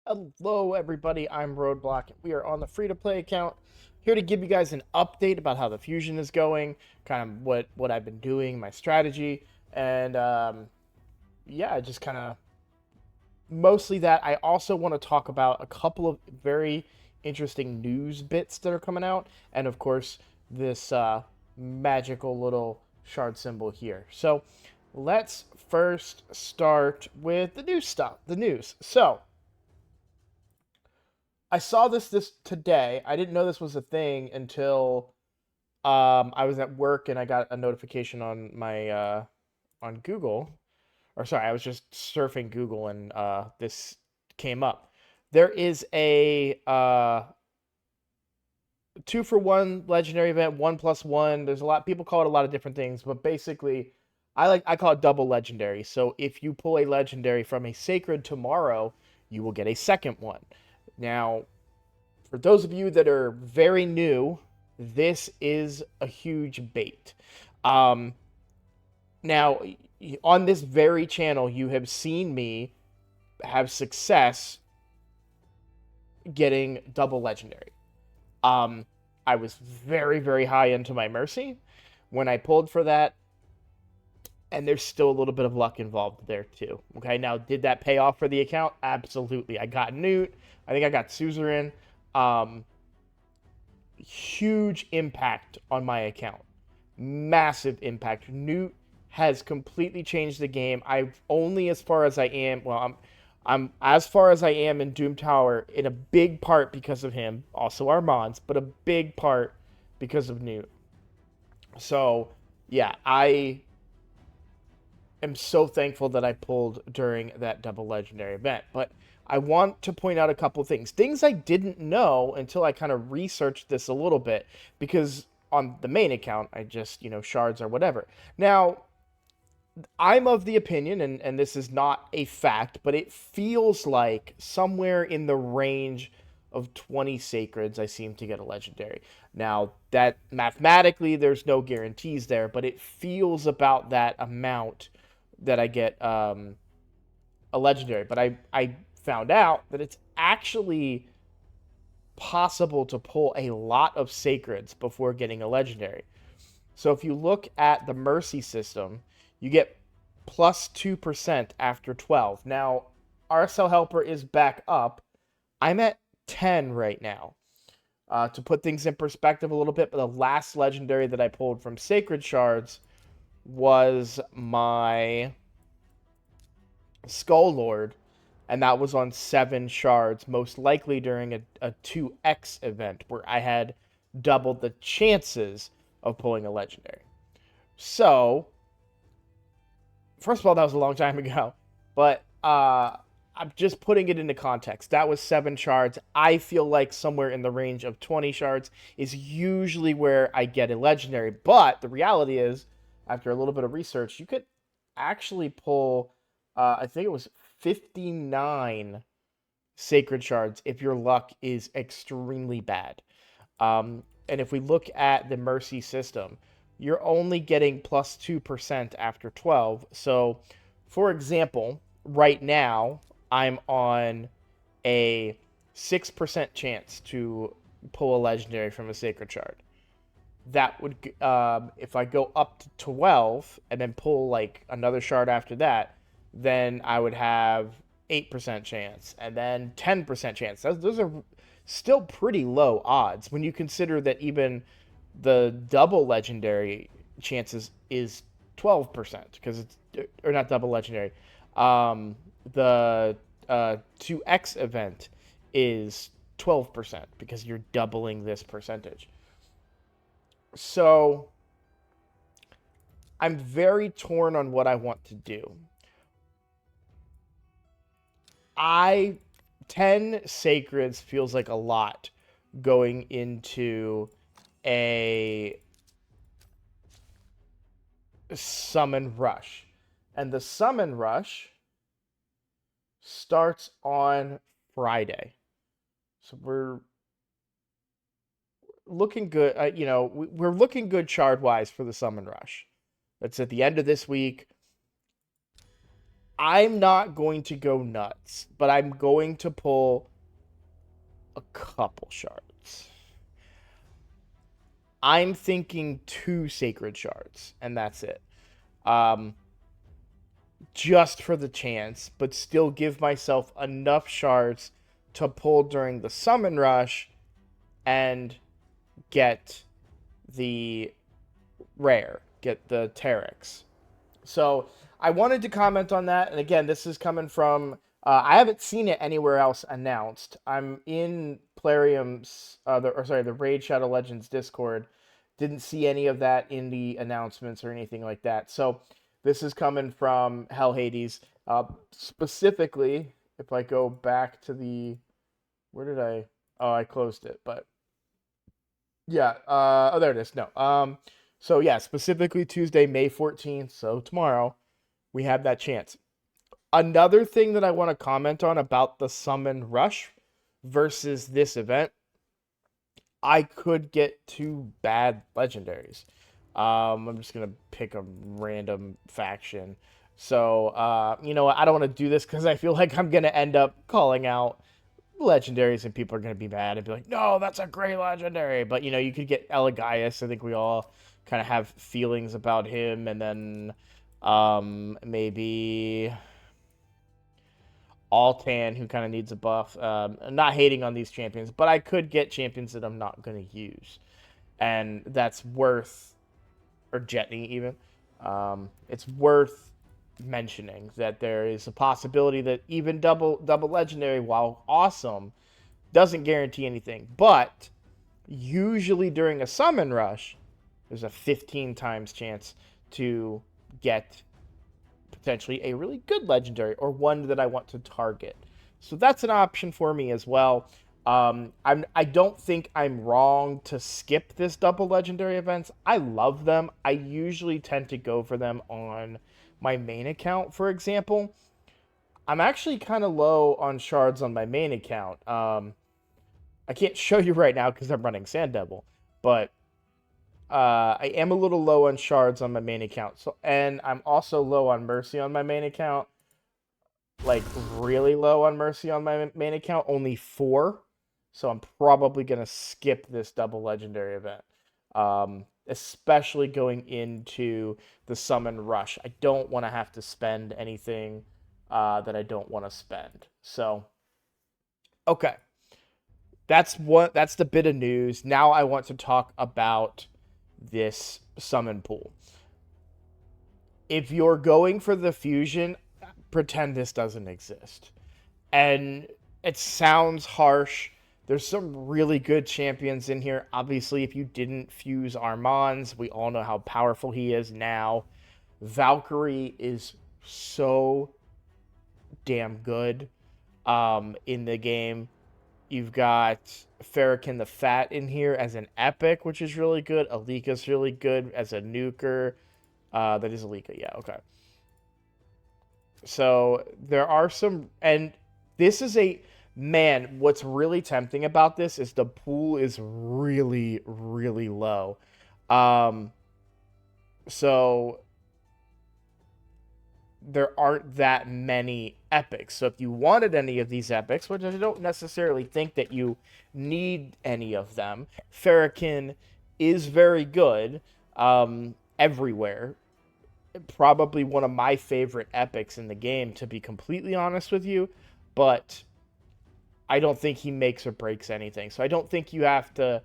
Hello, everybody. I'm Roadblock. We are on the free-to-play account, here to give you guys an update about how the fusion is going, kind of what I've been doing, my strategy, and yeah, just kind of mostly that. I also want to talk about a couple of very interesting news bits that are coming out, and of course, this magical little shard symbol here. So, let's first start with the new stuff, the news. So, I saw this today. I didn't know this was a thing until I was at work and I got a notification on my on Google. Or sorry, I was just surfing Google and this came up. There is a 2-for-1 legendary event, 1+1. There's a lot people call it a lot of different things, but basically I call it double legendary. So if you pull a legendary from a sacred tomorrow, you will get a second one. Now, for those of you that are very new, this is a huge bait. Um, Now, on this very channel, you have seen me have success getting double legendary. Um, I was very, very high into my Mercy when I pulled for that, and there's still a little bit of luck involved there too. Okay, now did that pay off for the account? Absolutely. I got Newt. I think I got Suzerain. Um, Huge impact on my account. Massive impact. Newt has completely changed the game. I've only as far as I am. Well, I'm as far as I am in Doom Tower in a big part because of him. Also Armand's, but a big part because of Newt. So yeah, I am so thankful that I pulled during that double legendary event. But I want to point out a couple of things I didn't know until I kind of researched this a little bit, because on the main account, I just, shards or whatever. Now, I'm of the opinion, and this is not a fact, but it feels like somewhere in the range of 20 sacreds I seem to get a legendary. Now, that mathematically, there's no guarantees there, but it feels about that amount that I get a legendary. But I found out that it's actually possible to pull a lot of sacreds before getting a legendary. So if you look at the Mercy system, you get plus 2% after 12. Now, RSL Helper is back up. I'm at 10 right now. To put things in perspective a little bit, but the last legendary that I pulled from Sacred Shards was my Skull Lord, and that was on 7 shards, most likely during a 2x event where I had doubled the chances of pulling a legendary. So, first of all, that was a long time ago, but I'm just putting it into context. That was 7 shards. I feel like somewhere in the range of 20 shards is usually where I get a legendary, but the reality is, after a little bit of research, you could actually pull, I think it was 59 sacred shards if your luck is extremely bad. And if we look at the Mercy system, you're only getting plus 2% after 12. So, for example, right now, I'm on a 6% chance to pull a legendary from a sacred shard. That would, if I go up to 12 and then pull like another shard after that, then I would have 8% chance and then 10% chance. Those are still pretty low odds when you consider that even the double legendary chances is 12% because it's, or not double legendary. The 2x event is 12% because you're doubling this percentage. So I'm very torn on what I want to do. 10 sacreds feels like a lot going into a summon rush. And the summon rush starts on Friday. So we're looking good. We're looking good shard wise for the summon rush. That's at the end of this week. I'm not going to go nuts, but I'm going to pull a couple shards. I'm thinking 2 sacred shards, and that's it. Um, just for the chance, but still give myself enough shards to pull during the summon rush and get the get the Terex. So I wanted to comment on that. And again, this is coming from, I haven't seen it anywhere else announced. I'm in Plarium's, the Raid Shadow Legends Discord. Didn't see any of that in the announcements or anything like that. So this is coming from Hell Hades. Specifically, if I go back to where did oh, I closed it, but yeah, oh, there it is. No. So yeah, specifically Tuesday, May 14th, so tomorrow, we have that chance. Another thing that I want to comment on about the Summon Rush versus this event, I could get 2 bad legendaries. I'm just gonna pick a random faction. So, you know what? I don't want to do this because I feel like I'm gonna end up calling out legendaries and people are going to be mad and be like, no, that's a great legendary. But, you know, you could get Elegias. I think we all kind of have feelings about him. And then maybe Altan, who kind of needs a buff. I'm not hating on these champions, but I could get champions that I'm not going to use. And that's worth, or Jetney even, it's worth mentioning that there is a possibility that even double legendary, while awesome, doesn't guarantee anything. But usually during a summon rush, there's a 15 times chance to get potentially a really good legendary or one that I want to target. So that's an option for me as well. I don't think I'm wrong to skip this double legendary events. I love them. I usually tend to go for them on my main account, for example. I'm actually kind of low on shards on my main account. I can't show you right now because I'm running Sand Devil, but I am a little low on shards on my main account. So, and I'm also low on Mercy on my main account. Like, really low on Mercy on my main account, only 4. So I'm probably going to skip this double legendary event. Especially going into the summon rush. I don't want to have to spend anything that I don't want to spend. So, okay. That's the bit of news. Now I want to talk about this summon pool. If you're going for the fusion, pretend this doesn't exist. And it sounds harsh. There's some really good champions in here. Obviously, if you didn't fuse Armands, we all know how powerful he is now. Valkyrie is so damn good in the game. You've got Farrakhan the Fat in here as an epic, which is really good. Alika's really good as a nuker. That is Alika, yeah, okay. So there are some, and this is man, what's really tempting about this is the pool is really, really low. So there aren't that many epics. So if you wanted any of these epics, which I don't necessarily think that you need any of them, Farrakhan is very good everywhere. Probably one of my favorite epics in the game, to be completely honest with you, but I don't think he makes or breaks anything. So I don't think you have to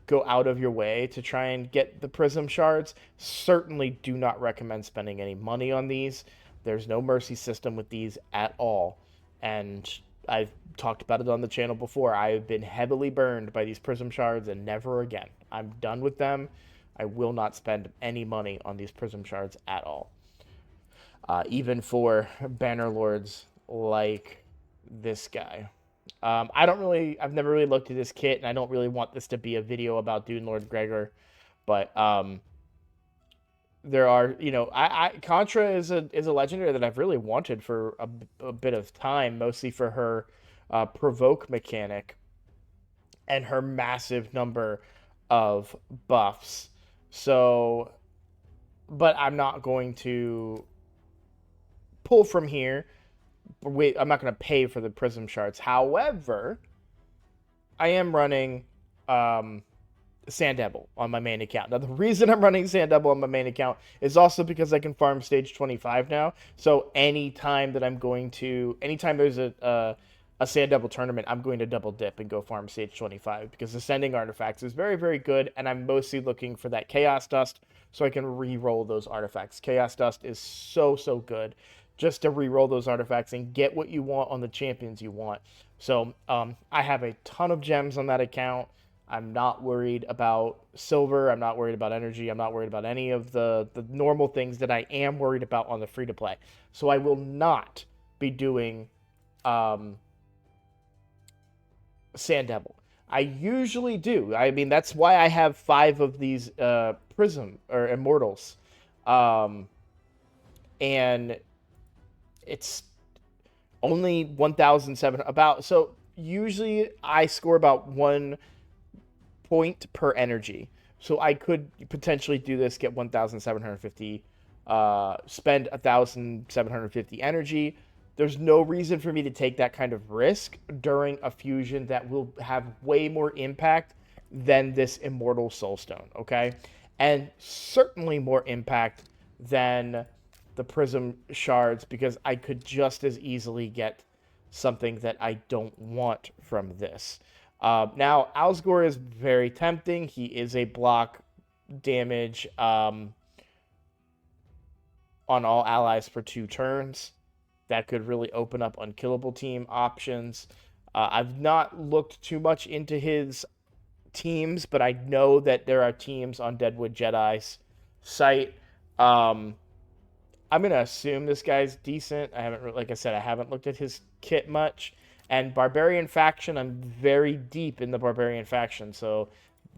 go out of your way to try and get the Prism Shards. Certainly do not recommend spending any money on these. There's no mercy system with these at all. And I've talked about it on the channel before. I've been heavily burned by these Prism Shards and never again. I'm done with them. I will not spend any money on these Prism Shards at all. Even for Banner Lords like this guy. I've never really looked at this kit, and I don't really want this to be a video about Dune Lord Gregor, but there are, Contra is a legendary that I've really wanted for a bit of time, mostly for her provoke mechanic and her massive number of buffs. So, but I'm not going to pull from here. Wait, I'm not going to pay for the prism shards. However, I am running Sand Devil on my main account. Now, the reason I'm running Sand Devil on my main account is also because I can farm stage 25 now. So anytime there's a Sand Devil tournament, I'm going to double dip and go farm stage 25 because Ascending Artifacts is very, very good, and I'm mostly looking for that Chaos Dust so I can re-roll those artifacts. Chaos Dust is so, so good just to re-roll those artifacts and get what you want on the champions you want. So I have a ton of gems on that account. I'm not worried about silver. I'm not worried about energy. I'm not worried about any of the normal things that I am worried about on the free-to-play. So I will not be doing Sand Devil. I usually do. I mean, that's why I have 5 of these Prism or Immortals. And it's only 1,700 about. So usually I score about 1 point per energy. So I could potentially do this, get 1,750, spend 1,750 energy. There's no reason for me to take that kind of risk during a fusion that will have way more impact than this Immortal Soulstone, okay? And certainly more impact than the Prism Shards, because I could just as easily get something that I don't want from this. Now, Alsgor is very tempting. He is a block damage on all allies for 2 turns. That could really open up unkillable team options. I've not looked too much into his teams, but I know that there are teams on Deadwood Jedi's site. I'm gonna assume this guy's decent. Like I said, I haven't looked at his kit much. And Barbarian Faction, I'm very deep in the Barbarian Faction, so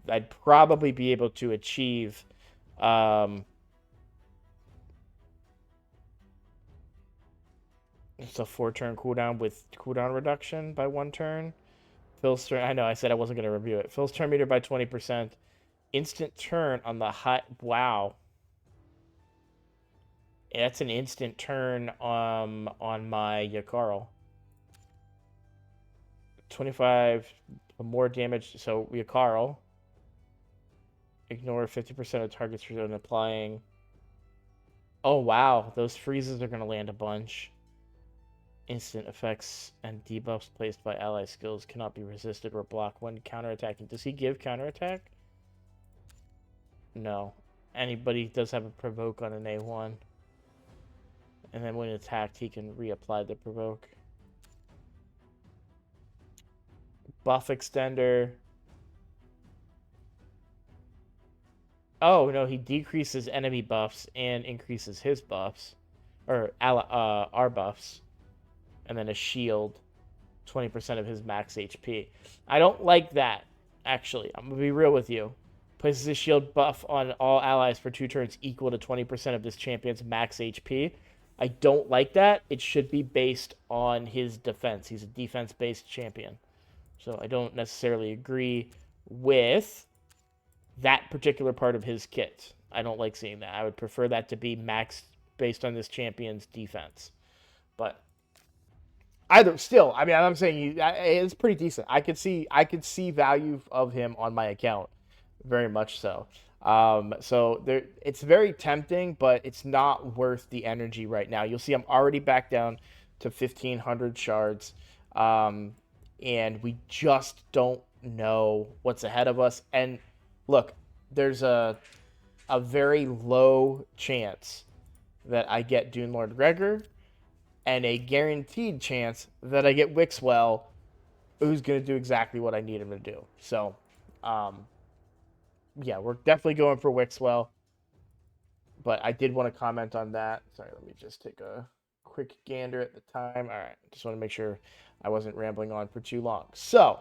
I'd probably be able to achieve it's a 4-turn cooldown with cooldown reduction by 1 turn. Fills turn. I know I said I wasn't going to review it. Fills turn meter by 20%. Instant turn on the high. Wow. Yeah, that's an instant turn on my Yakarl. 25 more damage. So Yakarl. Ignore 50% of targets when applying. Oh wow, those freezes are going to land a bunch. Instant effects and debuffs placed by ally skills cannot be resisted or blocked when counterattacking. Does he give counterattack? No. Anybody does have a provoke on an A1. And then when attacked, he can reapply the provoke. Buff extender. Oh, no, he decreases enemy buffs and increases his buffs. Or our buffs. And then a shield, 20% of his max HP. I don't like that, actually. I'm going to be real with you. Places a shield buff on all allies for 2 turns equal to 20% of this champion's max HP. I don't like that. It should be based on his defense. He's a defense-based champion. So I don't necessarily agree with that particular part of his kit. I don't like seeing that. I would prefer that to be maxed based on this champion's defense. But either still, I mean, I'm saying it's pretty decent. I could see value of him on my account, very much so. So there, it's very tempting, but it's not worth the energy right now. You'll see I'm already back down to 1,500 shards, and we just don't know what's ahead of us. And look, there's a very low chance that I get Dune Lord Gregor, and a guaranteed chance that I get Wixwell, who's going to do exactly what I need him to do. So, yeah, we're definitely going for Wixwell. But I did want to comment on that. Sorry, let me just take a quick gander at the time. All right, just want to make sure I wasn't rambling on for too long. So,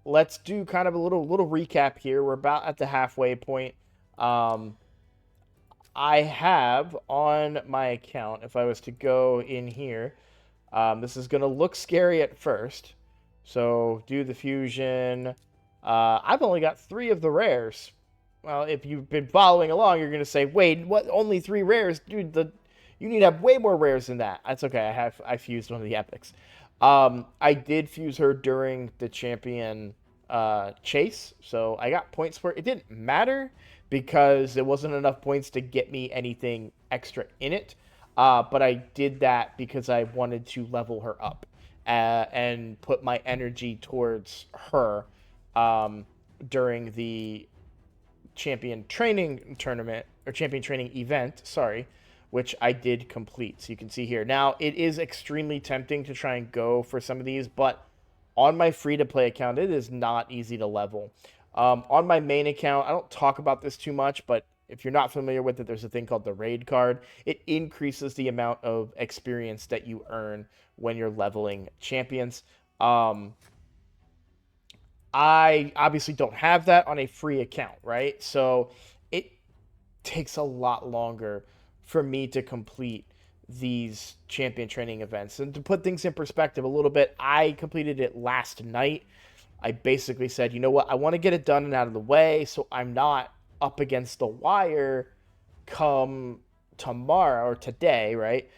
let's do kind of a little recap here. We're about at the halfway point. I have on my account, if I was to go in here, this is going to look scary at first. So do the fusion. I've only got 3 of the rares. Well, if you've been following along, you're going to say, wait, what? Only 3 rares? Dude, You need to have way more rares than that. That's okay. I fused one of the epics. I did fuse her during the champion chase, so I got points for it. It didn't matter because there wasn't enough points to get me anything extra in it. But I did that because I wanted to level her up and put my energy towards her during the champion training tournament or champion training event, sorry, which I did complete. So you can see here. Now, it is extremely tempting to try and go for some of these, but on my free-to-play account, it is not easy to level. On my main account, I don't talk about this too much, but if you're not familiar with it, there's a thing called the raid card. It increases the amount of experience that you earn when you're leveling champions. I obviously don't have that on a free account, right? So it takes a lot longer for me to complete these champion training events. And to put things in perspective a little bit, I completed it last night. I basically said, you know what, I want to get it done and out of the way so I'm not up against the wire come tomorrow or today, right?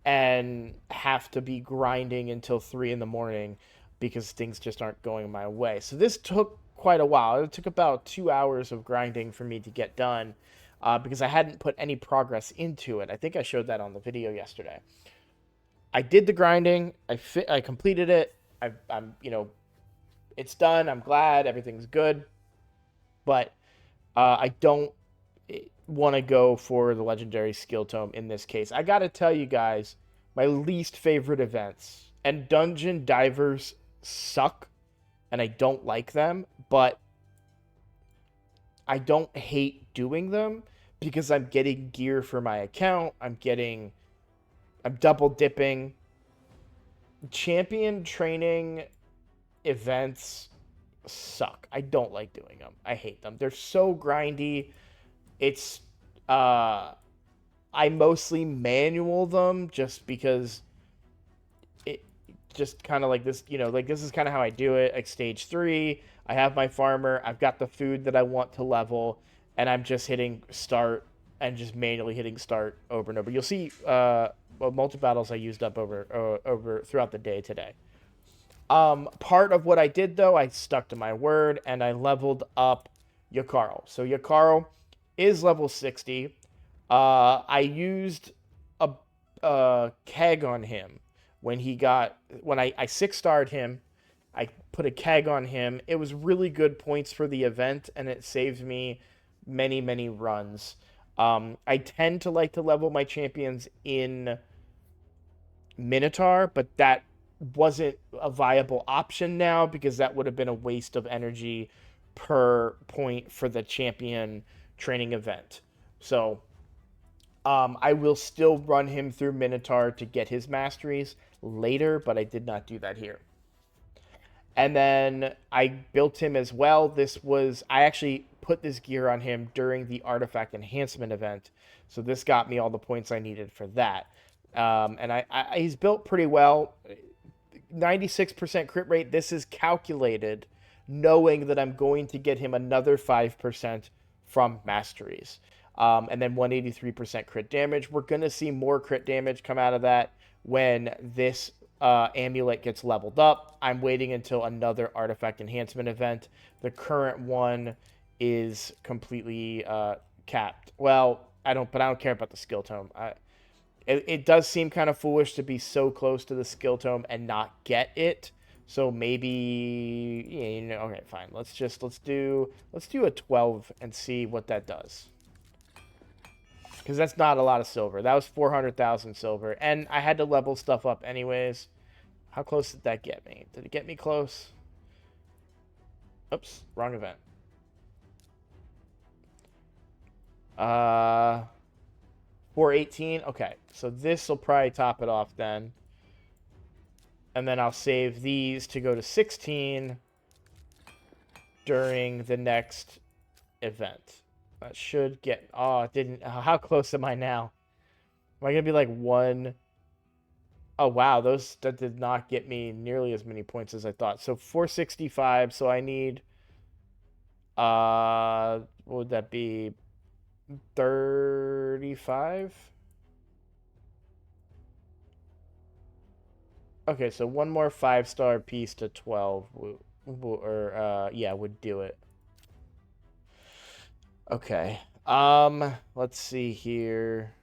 And have to be grinding until 3 in the morning because things just aren't going my way. So this took quite a while. It took about 2 hours of grinding for me to get done because I hadn't put any progress into it. I think I showed that on the video yesterday. I did the grinding. I completed it. I'm it's done. I'm glad everything's good, but I don't want to go for the legendary skill tome in this case. I got to tell you guys, my least favorite events, and dungeon divers suck and I don't like them, but I don't hate doing them because I'm getting gear for my account. I'm double dipping. Champion training events suck. I don't like doing them. I hate them. They're so grindy. It's I mostly manual them just because it just kind of like this, like this is kind of how I do it. Like stage 3, I have my farmer, I've got the food that I want to level, and I'm just hitting start and just manually hitting start over and over. You'll see multi battles I used up over throughout the day today. Part of what I did though, I stuck to my word and I leveled up Yakarl. So Yakarl is level 60. I used a keg on him when I 6-starred him. I put a keg on him. It was really good points for the event, and it saved me many, many runs. I tend to like to level my champions in Minotaur, but that wasn't a viable option now because that would have been a waste of energy per point for the champion training event. So I will still run him through Minotaur to get his masteries later, but I did not do that here. And then I built him as well. I actually put this gear on him during the artifact enhancement event. So this got me all the points I needed for that. And he's built pretty well. 96% crit rate. This is calculated knowing that I'm going to get him another 5% from masteries. And then 183% crit damage. We're going to see more crit damage come out of that when this amulet gets leveled up. I'm waiting until another artifact enhancement event. The current one is completely capped. Well, I don't care about the skill tome. It does seem kind of foolish to be so close to the skill tome and not get it. So maybe, okay, fine. Let's do a 12 and see what that does. Because that's not a lot of silver. That was 400,000 silver. And I had to level stuff up anyways. How close did that get me? Did it get me close? Oops, wrong event. 418. Okay, so this will probably top it off then. And then I'll save these to go to 16 during the next event. That should get... Oh, it didn't... How close am I now? Am I going to be like 1... Oh, wow. That did not get me nearly as many points as I thought. So 465. So I need... What would that be? 35? Okay, so one more 5-star piece to 12 yeah, would do it. Okay. Let's see here.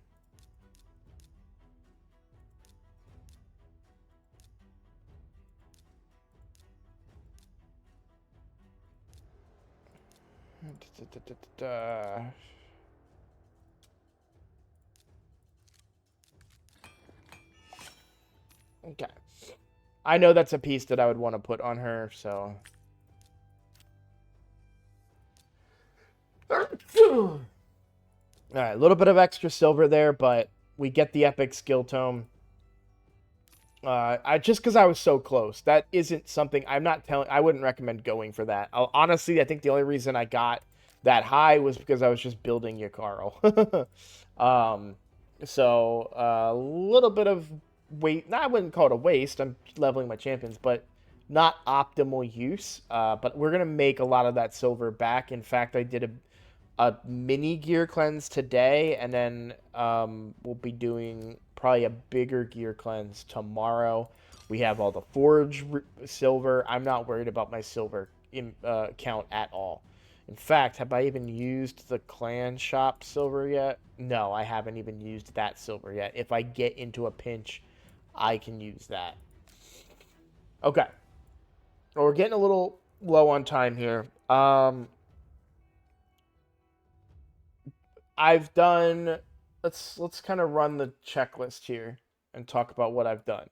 Okay. I know that's a piece that I would want to put on her, so. All right, a little bit of extra silver there, but we get the epic skill tome. I just because I was so close. That isn't something I'm not telling. I wouldn't recommend going for that. Honestly, I think the only reason I got that high was because I was just building Yakarl. um, so a little bit of weight. I wouldn't call it a waste. I'm leveling my champions, but not optimal use. But we're gonna make a lot of that silver back. In fact, I did a mini gear cleanse today, and then we'll be doing probably a bigger gear cleanse tomorrow. We have all the forge silver. I'm not worried about my silver count at all. In fact, have I even used the clan shop silver yet? No, I haven't even used that silver yet. If I get into a pinch, I can use that. Okay. Well, we're getting a little low on time here. I've done. Let's kind of run the checklist here and talk about what I've done.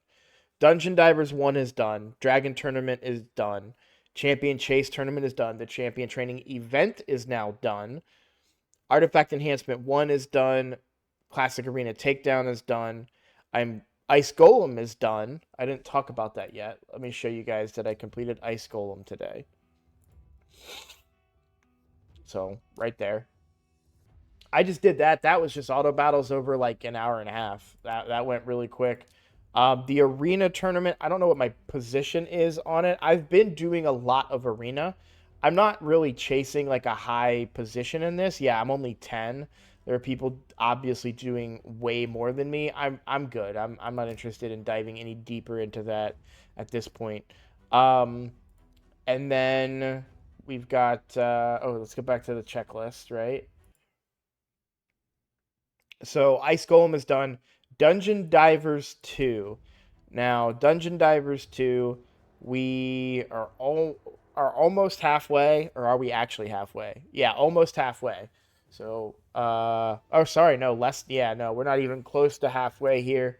Dungeon Divers 1 is done. Dragon Tournament is done. Champion Chase Tournament is done. The Champion Training Event is now done. Artifact Enhancement 1 is done. Classic Arena Takedown is done. Ice Golem is done. I didn't talk about that yet. Let me show you guys that I completed Ice Golem today. So, right there. I just did that. That was just auto battles over like an hour and a half. That went really quick. The arena tournament, I don't know what my position is on it. I've been doing a lot of arena. I'm not really chasing like a high position in this. Yeah, I'm only 10. There are people obviously doing way more than me. I'm good. I'm not interested in diving any deeper into that at this point. And then we've got let's go back to the checklist, right? So Ice Golem is done. Dungeon Divers 2. Now, Dungeon Divers 2, we are almost halfway, or are we actually halfway? Yeah, almost halfway. So, oh, sorry, no, less. Yeah, no, we're not even close to halfway here.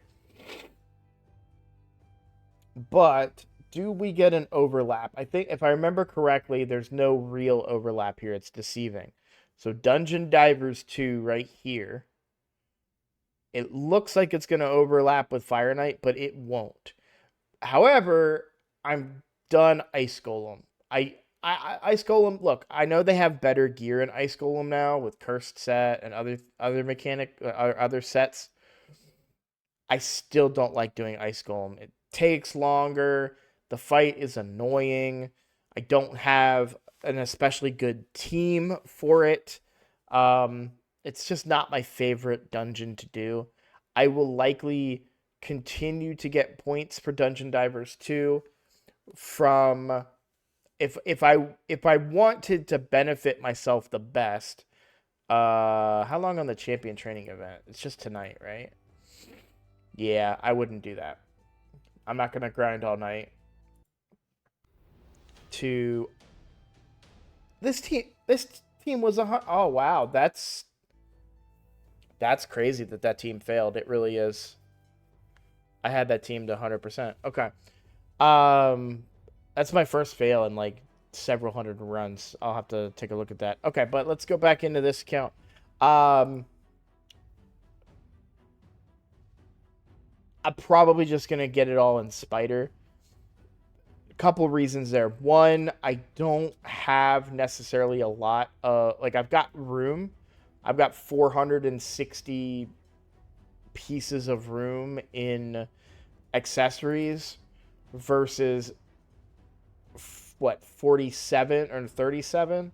But do we get an overlap? I think if I remember correctly, there's no real overlap here. It's deceiving. So Dungeon Divers 2 right here. It looks like it's going to overlap with Fire Knight, but it won't. However, I'm done Ice Golem. Ice Golem. Look, I know they have better gear in Ice Golem now with Cursed Set and other sets. I still don't like doing Ice Golem. It takes longer. The fight is annoying. I don't have an especially good team for it. It's just not my favorite dungeon to do. I will likely continue to get points for Dungeon Divers 2 from if I wanted to benefit myself the best. How long on the champion training event? It's just tonight, right? Yeah, I wouldn't do that. I'm not gonna grind all night to this team was oh wow, that's crazy that team failed. It really is. I had that team to 100%. Okay. Um, that's my first fail in like several hundred runs. I'll have to take a look at that. Okay, but let's go back into this account. I'm probably just gonna get it all in Spider. A couple reasons there. One, I don't have necessarily a lot. Like I've got room. I've got 460 pieces of room in accessories versus what 47 or 37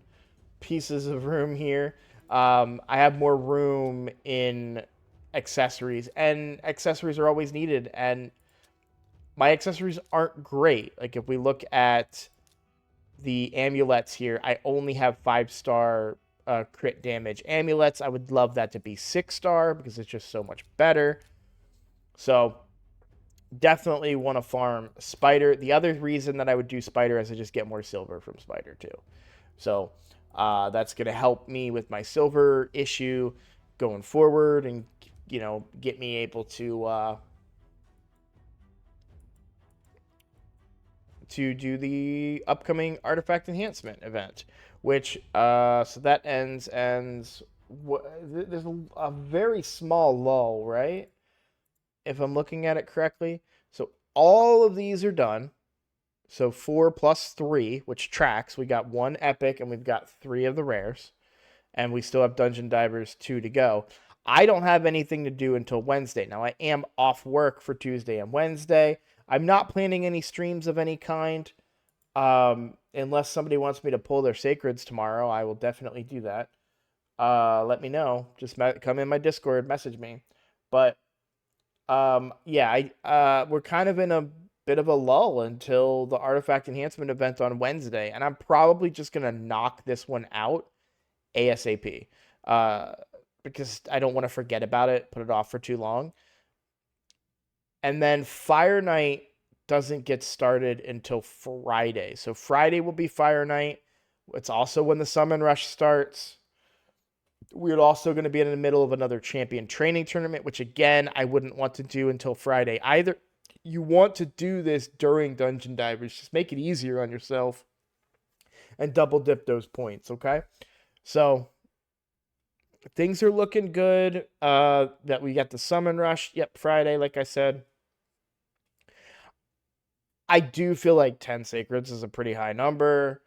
pieces of room here. I have more room in accessories, and accessories are always needed. And my accessories aren't great. Like if we look at the amulets here, I only have 5-star crit damage amulets. I would love that to be 6-star because it's just so much better. So definitely want to farm Spider. The other reason that I would do Spider is I just get more silver from Spider too. So that's going to help me with my silver issue going forward and, get me able to do the upcoming artifact enhancement event, which so that ends there's a very small lull, right? If I'm looking at it correctly. So all of these are done. So 4 plus 3, which tracks. We got 1 epic and we've got 3 of the rares. And we still have Dungeon Divers 2 to go. I don't have anything to do until Wednesday. Now, I am off work for Tuesday and Wednesday. I'm not planning any streams of any kind. Unless somebody wants me to pull their sacreds tomorrow, I will definitely do that. Let me know. Just come in my Discord, message me. But yeah, we're kind of in a bit of a lull until the artifact enhancement event on Wednesday, and I'm probably just gonna knock this one out ASAP. Because I don't want to forget about it, put it off for too long. And then Fire Night doesn't get started until Friday. So Friday will be Fire Night. It's also when the Summon Rush starts. We're also going to be in the middle of another champion training tournament, which again, I wouldn't want to do until Friday either. You want to do this during Dungeon Divers. Just make it easier on yourself and double dip those points, okay? So things are looking good. That we got the Summon Rush. Yep, Friday, like I said. I do feel like 10 Sacreds is a pretty high number.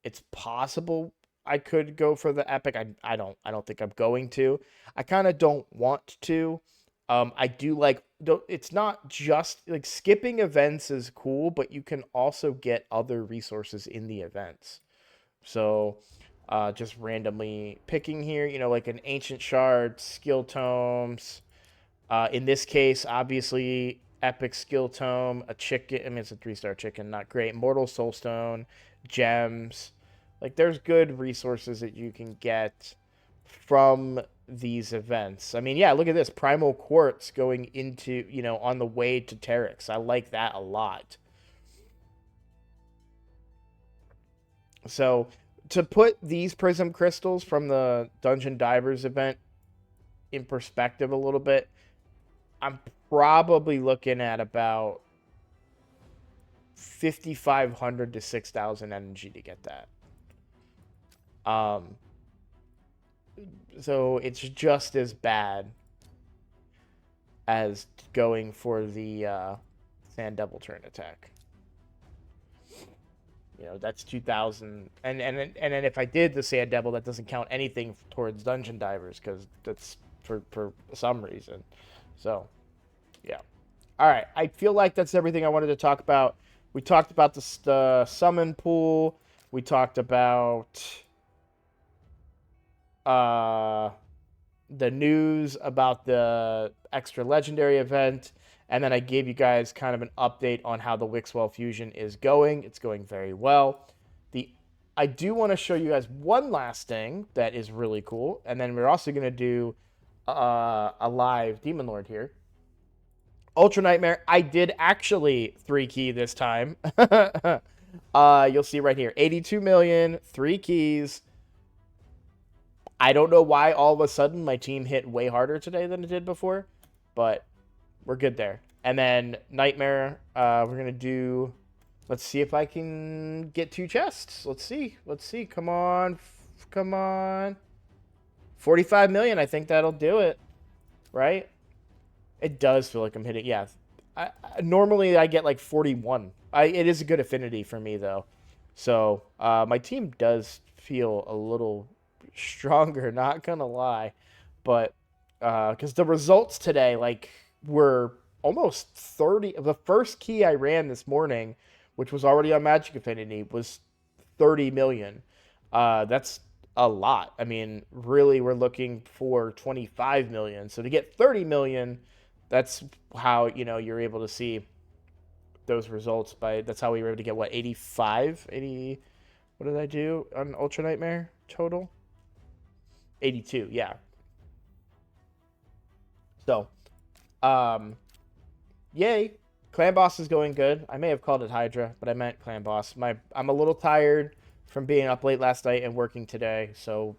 It's possible I could go for the epic. I don't think I'm going to. I kind of don't want to. I do like, it's not just like skipping events is cool, but you can also get other resources in the events. So just randomly picking here, like an ancient shard, skill tomes. In this case, obviously, epic skill tome, a chicken. I mean, it's a 3-star chicken, not great. Mortal soulstone, gems. Like, there's good resources that you can get from these events. I mean, yeah, look at this. Primal Quartz going into, on the way to Terex. I like that a lot. So, to put these prism crystals from the Dungeon Divers event in perspective a little bit, I'm probably looking at about 5,500 to 6,000 energy to get that. So it's just as bad as going for the Sand Devil turn attack. That's 2,000. And then if I did the Sand Devil, that doesn't count anything towards Dungeon Divers because that's for some reason. So, yeah. All right. I feel like that's everything I wanted to talk about. We talked about the summon pool. We talked about the news about the extra legendary event. And then I gave you guys kind of an update on how the Wixwell fusion is going. It's going very well. I do want to show you guys one last thing that is really cool. And then we're also going to do a live Demon Lord here. Ultra Nightmare. I did actually 3 key this time. You'll see right here. 82 million, 3 keys. I don't know why all of a sudden my team hit way harder today than it did before. But we're good there. And then Nightmare, we're going to do... Let's see if I can get 2 chests. Let's see. Come on. 45 million. I think that'll do it. Right? It does feel like I'm hitting... Yeah. Normally, I get like 41. It is a good affinity for me, though. So, my team does feel a little stronger, not going to lie. But, because the results today, like, were almost 30. The first key I ran this morning, which was already on Magic Affinity, was 30 million. That's a lot. I mean, really, we're looking for 25 million. So to get 30 million, that's how, you're able to see those results by. That's how we were able to get what 85, 80. What did I do on Ultra Nightmare total? 82. Yeah. So, um, yay. Clan Boss is going good. I may have called it Hydra, but I meant Clan Boss. I'm a little tired from being up late last night and working today, so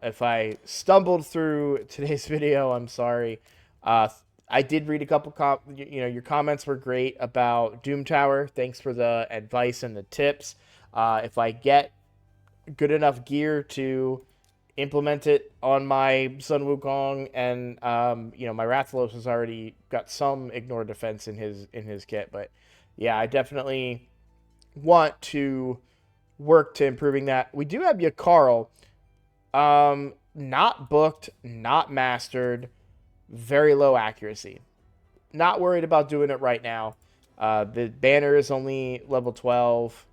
if I stumbled through today's video, I'm sorry. Uh, I did read a couple your comments were great about Doom Tower. Thanks for the advice and the tips. If I get good enough gear to implement it on my Sun Wukong, and my Rathalos has already got some ignore defense in his kit, but yeah, I definitely want to work to improving that. We do have Yakarl, not booked, not mastered, very low accuracy. Not worried about doing it right now. The banner is only level 12.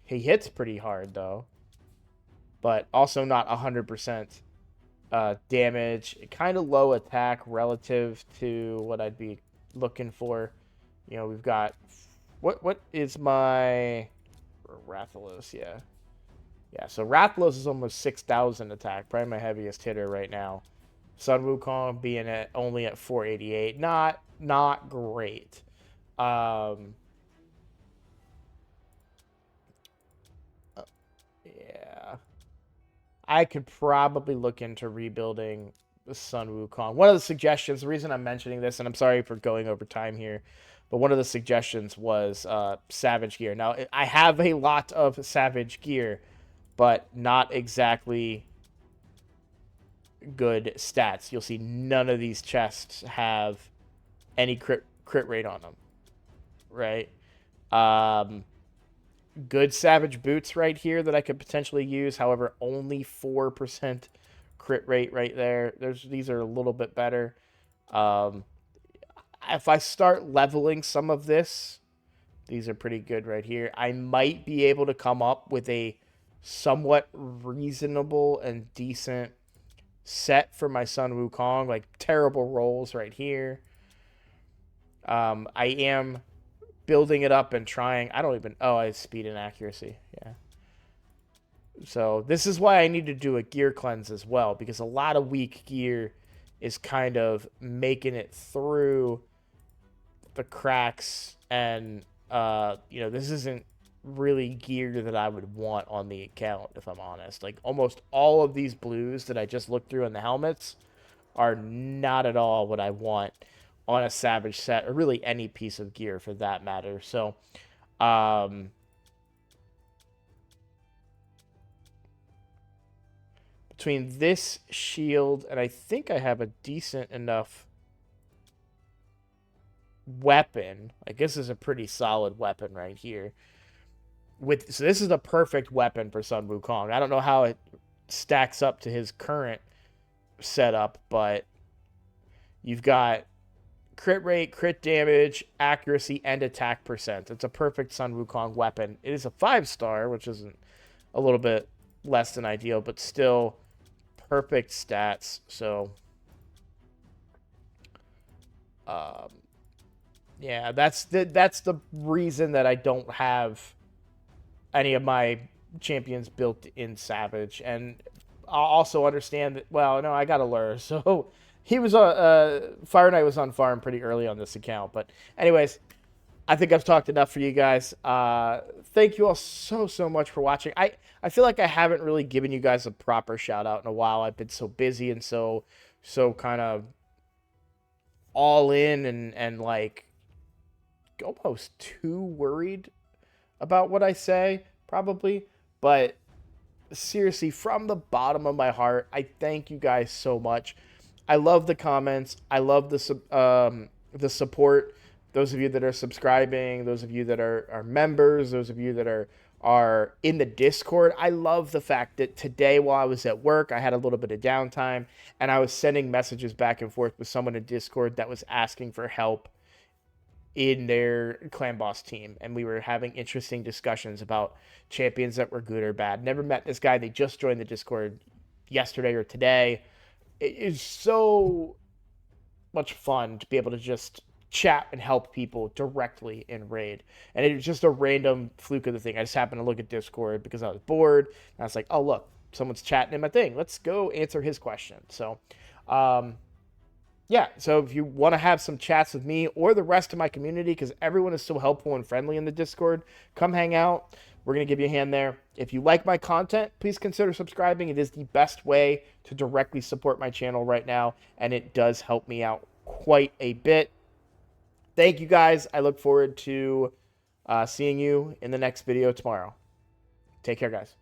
He hits pretty hard though, but also not 100% damage. Kind of low attack relative to what I'd be looking for. We've got what is my Rathalos? Yeah. So Rathalos is almost 6,000 attack, probably my heaviest hitter right now. Sun Wukong being only at 488, not great. Yeah. I could probably look into rebuilding the Sun Wukong. One of the suggestions, the reason I'm mentioning this, and I'm sorry for going over time here, but one of the suggestions was Savage gear. Now, I have a lot of Savage gear, but not exactly good stats. You'll see none of these chests have any crit rate on them, right? Good Savage boots right here that I could potentially use. However, only 4% crit rate right there. These are a little bit better. If I start leveling some of this, these are pretty good right here. I might be able to come up with a somewhat reasonable and decent set for my Sun Wukong. Like terrible rolls right here. I am building it up and trying. I have speed and accuracy. Yeah. So this is why I need to do a gear cleanse as well, because a lot of weak gear is kind of making it through the cracks, and this isn't really gear that I would want on the account, if I'm honest. Like almost all of these blues that I just looked through in the helmets are not at all what I want on a Savage set, or really any piece of gear for that matter. So, between this shield, and I think I have a decent enough weapon. I guess this is a pretty solid weapon right here. So this is a perfect weapon for Sun Wukong. I don't know how it stacks up to his current setup, but you've got crit rate, crit damage, accuracy, and attack percent. It's a perfect Sun Wukong weapon. It is a 5-star, which isn't a little bit less than ideal, but still perfect stats. So, yeah, that's the reason that I don't have any of my champions built in Savage. And I'll also understand that, well, no, I got a lure, so he was Fire Knight was on farm pretty early on this account. But anyways, I think I've talked enough for you guys. Thank you all so much for watching. I feel like I haven't really given you guys a proper shout out in a while. I've been so busy and so kind of all in and like almost too worried about what I say, probably. But seriously, from the bottom of my heart, I thank you guys so much. I love the comments. I love the support. Those of you that are subscribing, those of you that are members, those of you that are in the Discord. I love the fact that today, while I was at work, I had a little bit of downtime, and I was sending messages back and forth with someone in Discord that was asking for help in their clan boss team, and we were having interesting discussions about champions that were good or bad. Never met this guy. They just joined the Discord yesterday or today. It is so much fun to be able to just chat and help people directly in raid. And it was just a random fluke of the thing. I just happened to look at Discord because I was bored, and I was like, oh look, someone's chatting in my thing, let's go answer his question. So yeah, so if you want to have some chats with me or the rest of my community, because everyone is so helpful and friendly in the Discord, come hang out. We're going to give you a hand there. If you like my content, please consider subscribing. It is the best way to directly support my channel right now, and it does help me out quite a bit. Thank you, guys. I look forward to seeing you in the next video tomorrow. Take care, guys.